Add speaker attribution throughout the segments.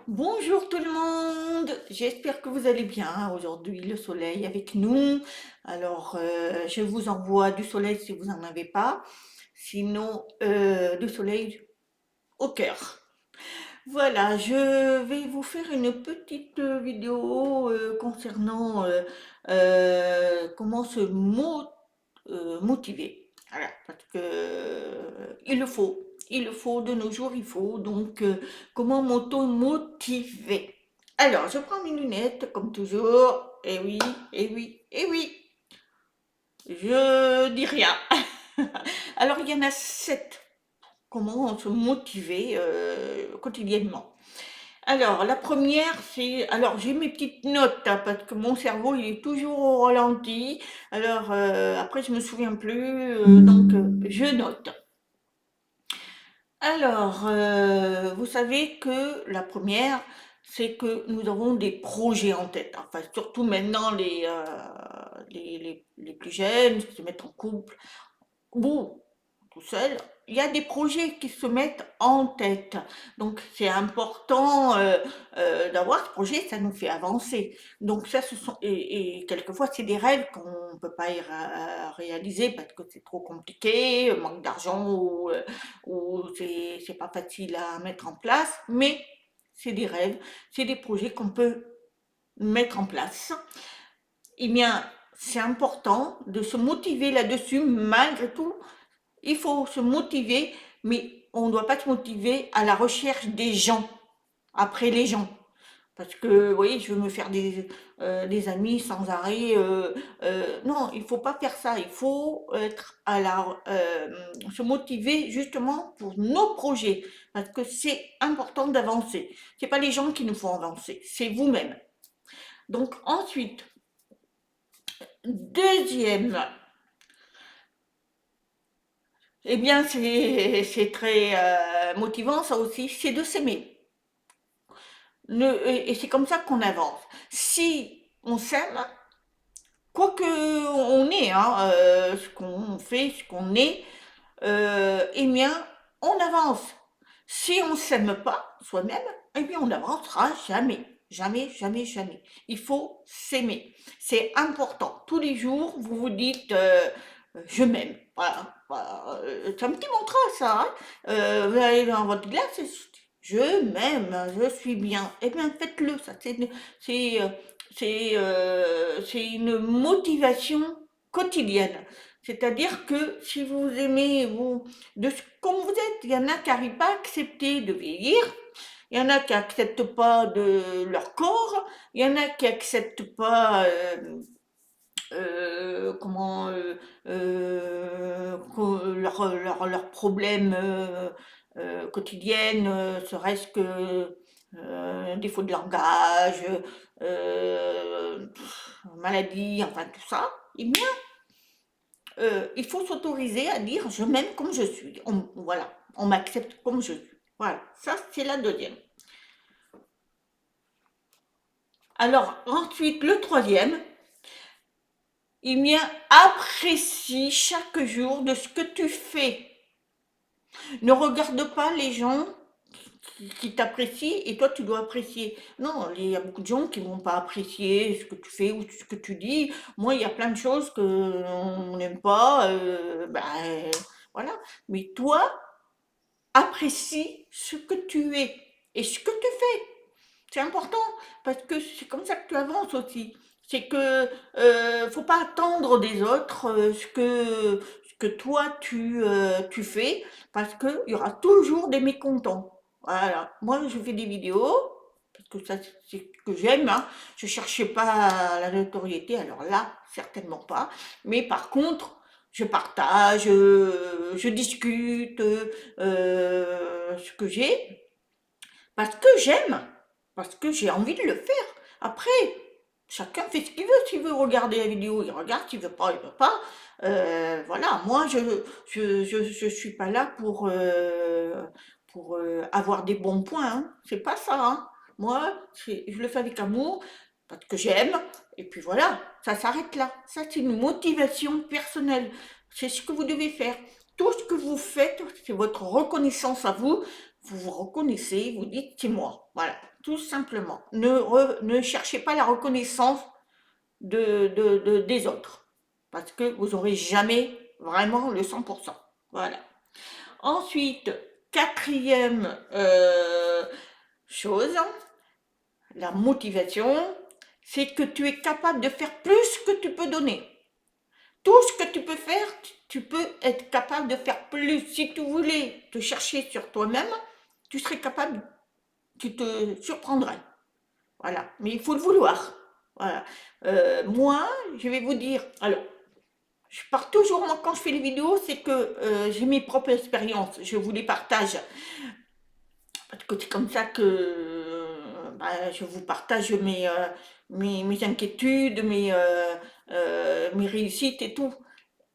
Speaker 1: Bonjour tout le monde, j'espère que vous allez bien. Aujourd'hui, le soleil avec nous. Alors, je vous envoie du soleil si vous n'en avez pas. Sinon, du soleil au cœur. Voilà, je vais vous faire une petite vidéo concernant comment motiver. Voilà, parce que il le faut de nos jours, il faut. Donc, comment m'auto-motiver? Alors, je prends mes lunettes comme toujours. Et oui, et oui, et oui, je dis rien. Alors, il y en a 7. Comment se motiver quotidiennement? Alors, la première, c'est... Alors, j'ai mes petites notes, hein, parce que mon cerveau, il est toujours au ralenti. Alors, après, je me souviens plus, donc je note. Alors, vous savez que la première, c'est que nous avons des projets en tête. Enfin, surtout maintenant, les plus jeunes, qui se mettent en couple, ou tout seul, il y a des projets qui se mettent en tête. Donc c'est important d'avoir ce projet, ça nous fait avancer. Donc ça, et quelquefois c'est des rêves qu'on ne peut pas réaliser parce que c'est trop compliqué, manque d'argent ou c'est pas facile à mettre en place. Mais c'est des rêves, c'est des projets qu'on peut mettre en place. Eh bien, c'est important de se motiver là-dessus malgré tout. Il faut se motiver, mais on ne doit pas se motiver à la recherche des gens, après les gens. Parce que, vous voyez, je veux me faire des amis sans arrêt. Non, il ne faut pas faire ça. Il faut se motiver justement pour nos projets. Parce que c'est important d'avancer. Ce n'est pas les gens qui nous font avancer, c'est vous-même. Donc ensuite, deuxième, eh bien c'est très motivant ça aussi, c'est de s'aimer. Et c'est comme ça qu'on avance. Si on s'aime, quoi que on est, hein, ce qu'on fait, ce qu'on est, eh bien, on avance. Si on s'aime pas soi-même, eh bien, on n'avancera jamais. Jamais, jamais, jamais. Il faut s'aimer. C'est important. Tous les jours, vous vous dites je m'aime. Voilà. Voilà. C'est un petit mantra, ça. Hein. Vous allez dans votre glace et je m'aime, je suis bien. Eh bien, faites-le. Ça, c'est, euh, c'est une motivation quotidienne. C'est-à-dire que si vous aimez vous, comme vous êtes, il y en a qui n'arrivent pas à accepter de vieillir, il y en a qui n'acceptent pas de leur corps, il y en a qui n'acceptent pas comment leurs problèmes quotidiennes, serait-ce que défaut de langage, maladie, enfin tout ça. Eh bien, il faut s'autoriser à dire je m'aime comme je suis. Voilà, on m'accepte comme je suis. Voilà, ça c'est la deuxième. Alors ensuite, le troisième, eh bien, apprécie chaque jour de ce que tu fais. Ne regarde pas les gens qui t'apprécient et toi tu dois apprécier. Non, il y a beaucoup de gens qui vont pas apprécier ce que tu fais ou ce que tu dis. Moi, il y a plein de choses que on n'aime pas. Ben, voilà. Mais toi, apprécie ce que tu es et ce que tu fais. C'est important parce que c'est comme ça que tu avances aussi. C'est que faut pas attendre des autres ce que toi tu fais parce qu'il y aura toujours des mécontents. Voilà. Moi, je fais des vidéos parce que ça, c'est ce que j'aime. Hein. Je cherchais pas la notoriété, alors là, certainement pas. Mais par contre, je partage, je discute ce que j'ai parce que j'aime, parce que j'ai envie de le faire. Après, chacun fait ce qu'il veut. S'il veut regarder la vidéo, il regarde. S'il veut pas, il veut pas. Voilà, moi, je suis pas là pour avoir des bons points. Hein. C'est pas ça. Hein. Moi, je le fais avec amour, parce que j'aime. Et puis voilà, ça s'arrête là. Ça, c'est une motivation personnelle. C'est ce que vous devez faire. Tout ce que vous faites, c'est votre reconnaissance à vous. vous vous reconnaissez, vous dites c'est moi. Voilà, tout simplement. Ne cherchez pas la reconnaissance des autres, parce que vous n'aurez jamais vraiment le 100%. Voilà. Ensuite, quatrième chose, la motivation, c'est que tu es capable de faire plus que tu peux donner. Tout ce que tu peux faire, tu peux être capable de faire plus. Si tu voulais te chercher sur toi-même, tu serais capable, tu te surprendrais. Voilà, mais il faut le vouloir. Voilà. Moi, je vais vous dire, alors, je pars toujours, moi, quand je fais les vidéos, c'est que j'ai mes propres expériences, je vous les partage. Parce que c'est comme ça que je vous partage mes inquiétudes, mes réussites et tout.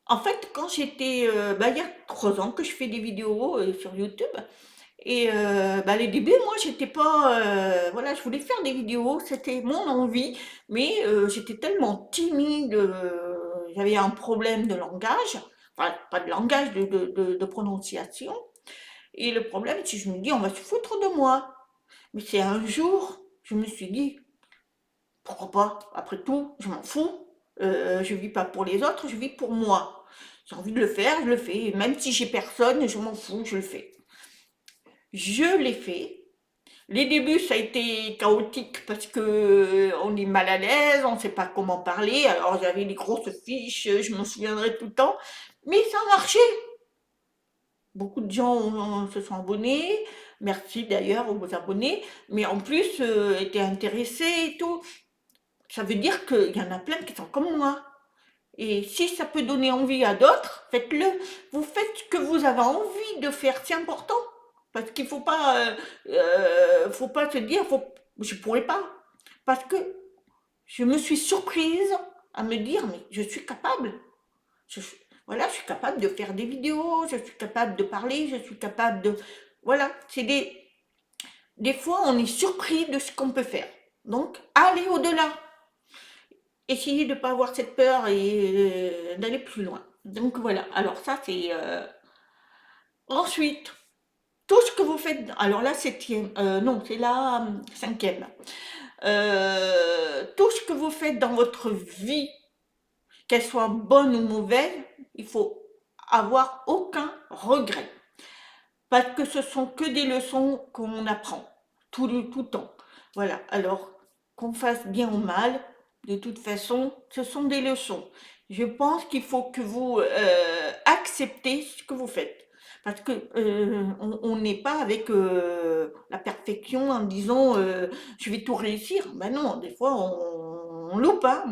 Speaker 1: En fait, quand j'étais, il y a 3 ans que je fais des vidéos sur YouTube, et les débuts, moi, j'étais pas, voilà, je voulais faire des vidéos, c'était mon envie, mais j'étais tellement timide, j'avais un problème de langage, enfin, pas de langage, de prononciation. Et le problème, c'est que je me dis, on va se foutre de moi. Mais c'est un jour, je me suis dit, pourquoi pas? Après tout, je m'en fous. Je vis pas pour les autres, je vis pour moi. J'ai envie de le faire, je le fais. Et même si j'ai personne, je m'en fous, je le fais. Je l'ai fait. Les débuts, ça a été chaotique parce que on est mal à l'aise, on ne sait pas comment parler. Alors j'avais des grosses fiches, je m'en souviendrai tout le temps. Mais ça a marché. Beaucoup de gens se sont abonnés. Merci d'ailleurs aux abonnés. Mais en plus, étaient intéressés et tout. Ça veut dire qu'il y en a plein qui sont comme moi. Et si ça peut donner envie à d'autres, faites-le. Vous faites ce que vous avez envie de faire, c'est important. Parce qu'il faut pas se dire, je pourrais pas. Parce que je me suis surprise à me dire, mais je suis capable. Je, voilà, je suis capable de faire des vidéos, je suis capable de parler, je suis capable de... Voilà, des fois, on est surpris de ce qu'on peut faire. Donc, allez au-delà. Essayez de ne pas avoir cette peur et d'aller plus loin. Donc voilà, alors ça c'est... Ensuite, tout ce que vous faites... Alors la septième, non, c'est la cinquième. Tout ce que vous faites dans votre vie, qu'elle soit bonne ou mauvaise, il faut avoir aucun regret. Parce que ce sont que des leçons qu'on apprend tout le temps. Voilà, alors qu'on fasse bien ou mal, de toute façon, ce sont des leçons. Je pense qu'il faut que vous acceptez ce que vous faites. Parce que on n'est pas avec la perfection en disant je vais tout réussir. Ben non, des fois on loupe. Hein.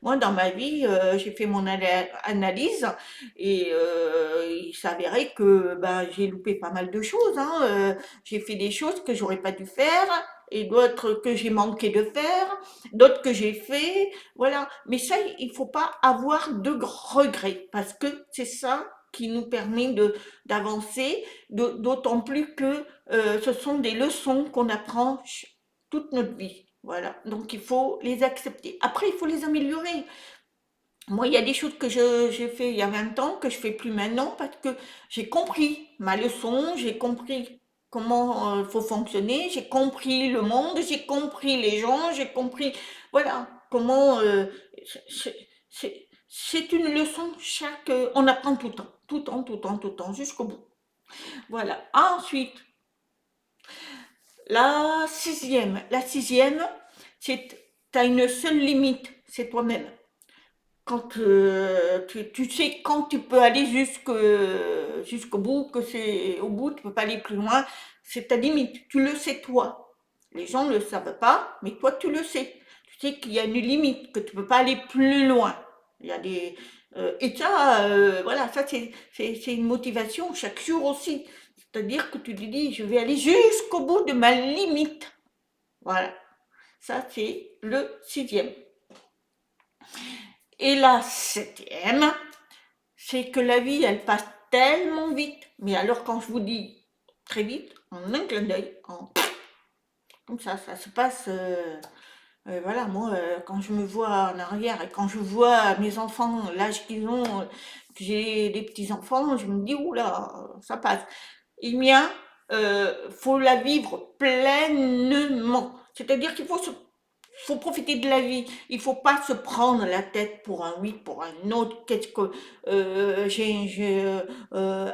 Speaker 1: Moi, dans ma vie, j'ai fait mon analyse et il s'avérait que j'ai loupé pas mal de choses. Hein. J'ai fait des choses que j'aurais pas dû faire et d'autres que j'ai manqué de faire, d'autres que j'ai fait. Voilà. Mais ça, il faut pas avoir de regrets parce que c'est ça qui nous permet d'avancer, d'autant plus que ce sont des leçons qu'on apprend toute notre vie. Voilà, donc il faut les accepter. Après, il faut les améliorer. Moi, il y a des choses que j'ai fait il y a 20 ans que je fais plus maintenant parce que j'ai compris ma leçon, j'ai compris comment il faut fonctionner, j'ai compris le monde, j'ai compris les gens, j'ai compris, voilà, comment c'est une leçon on apprend tout le temps, tout le temps, tout le temps, tout le temps, jusqu'au bout. Voilà. Ensuite, la sixième, c'est, t'as une seule limite, c'est toi-même. Quand tu sais quand tu peux aller jusqu'au bout, que c'est au bout, tu peux pas aller plus loin, c'est ta limite. Tu le sais toi. Les gens ne le savent pas, mais toi tu le sais. Tu sais qu'il y a une limite, que tu peux pas aller plus loin. Il y a des et ça, voilà, ça c'est une motivation chaque jour aussi. C'est-à-dire que tu te dis, je vais aller jusqu'au bout de ma limite. Voilà, ça c'est le sixième. Et la septième, c'est que la vie, elle passe tellement vite. Mais alors, quand je vous dis très vite, en un clin d'œil, comme ça se passe. Voilà, moi, quand je me vois en arrière et quand je vois mes enfants, l'âge qu'ils ont, que j'ai des petits-enfants, je me dis, oula, ça passe. Il y a faut la vivre pleinement. C'est-à-dire qu'il faut profiter de la vie. Il faut pas se prendre la tête pour un oui, pour un autre. Qu'est-ce que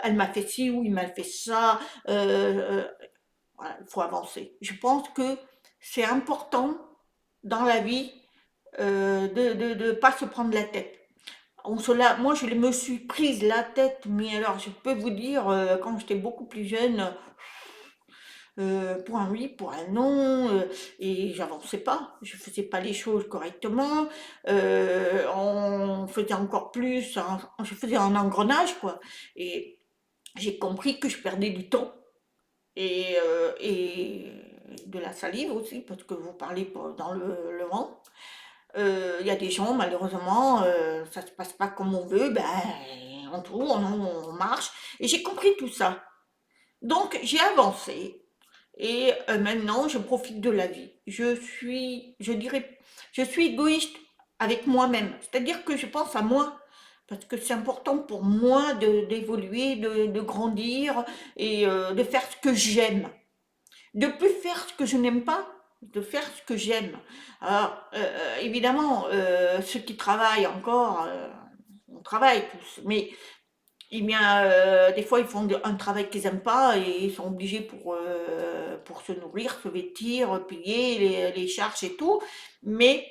Speaker 1: elle m'a fait ci ou il m'a fait ça. Voilà, il faut avancer. Je pense que c'est important dans la vie de pas se prendre la tête. Moi, je me suis prise la tête, mais alors, je peux vous dire, quand j'étais beaucoup plus jeune, pour un oui, pour un non, et j'avançais pas. Je faisais pas les choses correctement. On faisait encore plus, je faisais un engrenage, quoi. Et j'ai compris que je perdais du temps et de la salive aussi, parce que vous parlez dans le vent. Il y a des gens, malheureusement, ça se passe pas comme on veut, ben, on tourne, on marche. Et j'ai compris tout ça. Donc, j'ai avancé. Et maintenant, je profite de la vie. Je dirais, je suis égoïste avec moi-même. C'est-à-dire que je pense à moi. Parce que c'est important pour moi d'évoluer, de grandir et de faire ce que j'aime. De plus faire ce que je n'aime pas, de faire ce que j'aime. Alors, évidemment, ceux qui travaillent encore, on travaille tous, mais eh bien, des fois, ils font un travail qu'ils n'aiment pas et ils sont obligés pour se nourrir, se vêtir, payer les charges et tout. Mais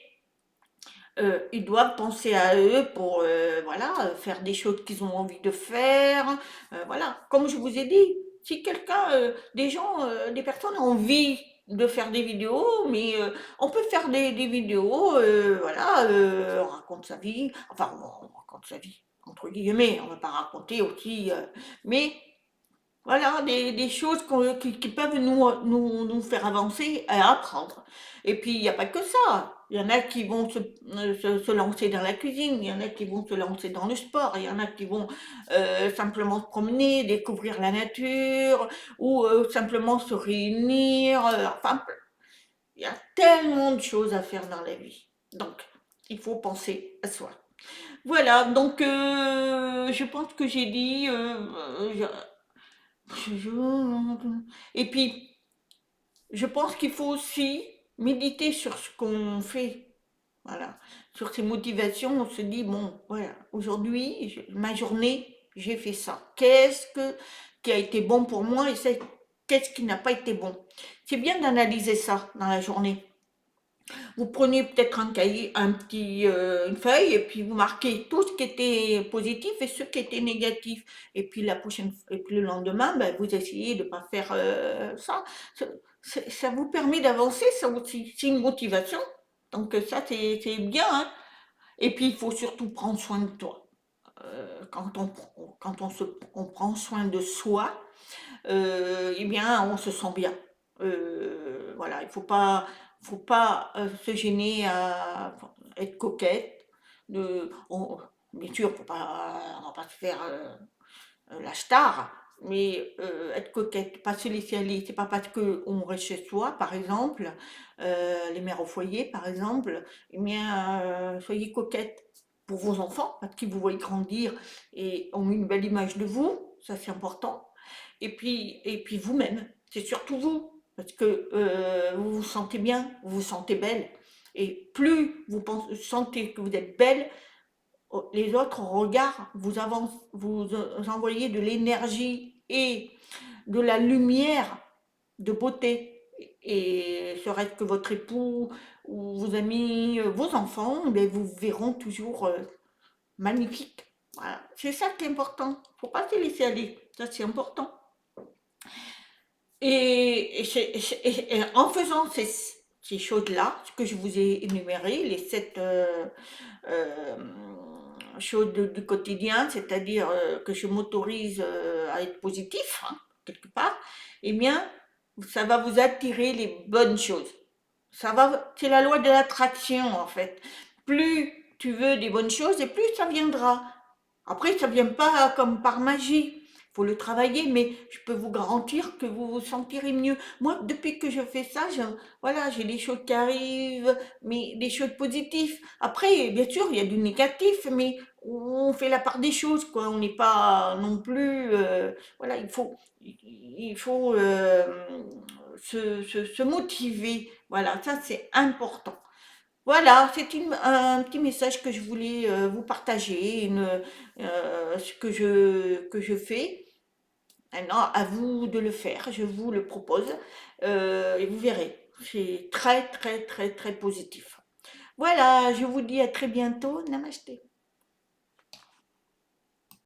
Speaker 1: ils doivent penser à eux pour voilà, faire des choses qu'ils ont envie de faire. Voilà, comme je vous ai dit, si quelqu'un, des gens, des personnes ont envie de faire des vidéos, mais on peut faire des vidéos, voilà, on raconte sa vie, enfin on raconte sa vie, entre guillemets, on va pas raconter aussi, mais voilà, des choses qui peuvent nous faire avancer et apprendre. Et puis, il n'y a pas que ça. Il y en a qui vont se lancer dans la cuisine, il y en a qui vont se lancer dans le sport, il y en a qui vont simplement se promener, découvrir la nature, ou simplement se réunir. Enfin, il y a tellement de choses à faire dans la vie. Donc, il faut penser à soi. Voilà, donc je pense que j'ai dit, et puis, je pense qu'il faut aussi méditer sur ce qu'on fait. Voilà. Sur ces motivations, on se dit, bon, voilà, aujourd'hui, ma journée, j'ai fait ça. Qui a été bon pour moi et qu'est-ce qui n'a pas été bon? C'est bien d'analyser ça dans la journée. Vous prenez peut-être un cahier, une feuille, et puis vous marquez tout ce qui était positif et ce qui était négatif. Et puis et puis le lendemain, ben, vous essayez de ne pas faire ça. Ça vous permet d'avancer, ça aussi. C'est une motivation. Donc ça, c'est bien, hein. Et puis il faut surtout prendre soin de toi. Quand on prend soin de soi, eh bien, on se sent bien. Voilà, faut pas se gêner à être coquette. Bien sûr, on va pas se faire la star, mais être coquette, pas se laisser aller. C'est pas parce qu'on reste chez soi, par exemple, les mères au foyer, par exemple, eh bien, soyez coquette pour vos enfants, parce qu'ils vous voient grandir et ont une belle image de vous, ça c'est important. Et puis vous-même, c'est surtout vous, parce que vous vous sentez bien, vous vous sentez belle. Et plus sentez que vous êtes belle, les autres regards vous envoyez de l'énergie et de la lumière de beauté. Et serait-ce que votre époux ou vos amis, vos enfants, ben, vous verront toujours magnifique. Voilà. C'est ça qui est important. Faut pas se laisser aller. Ça, c'est important. Et en faisant ces choses-là, ce que je vous ai énuméré, les 7 euh, choses du quotidien, c'est-à-dire que je m'autorise à être positif, hein, quelque part, eh bien, ça va vous attirer les bonnes choses. C'est la loi de l'attraction, en fait. Plus tu veux des bonnes choses, et plus ça viendra. Après, ça vient pas comme par magie. Il faut le travailler, mais je peux vous garantir que vous vous sentirez mieux. Moi, depuis que je fais ça, voilà, j'ai des choses qui arrivent, mais des choses positives. Après, bien sûr, il y a du négatif, mais on fait la part des choses, quoi. On n'est pas non plus, voilà, il faut se motiver. Voilà, ça c'est important. Voilà, c'est un petit message que je voulais vous partager, ce que je fais. Maintenant, à vous de le faire, je vous le propose, et vous verrez, c'est très, très, très, très positif. Voilà, je vous dis à très bientôt. Namasté.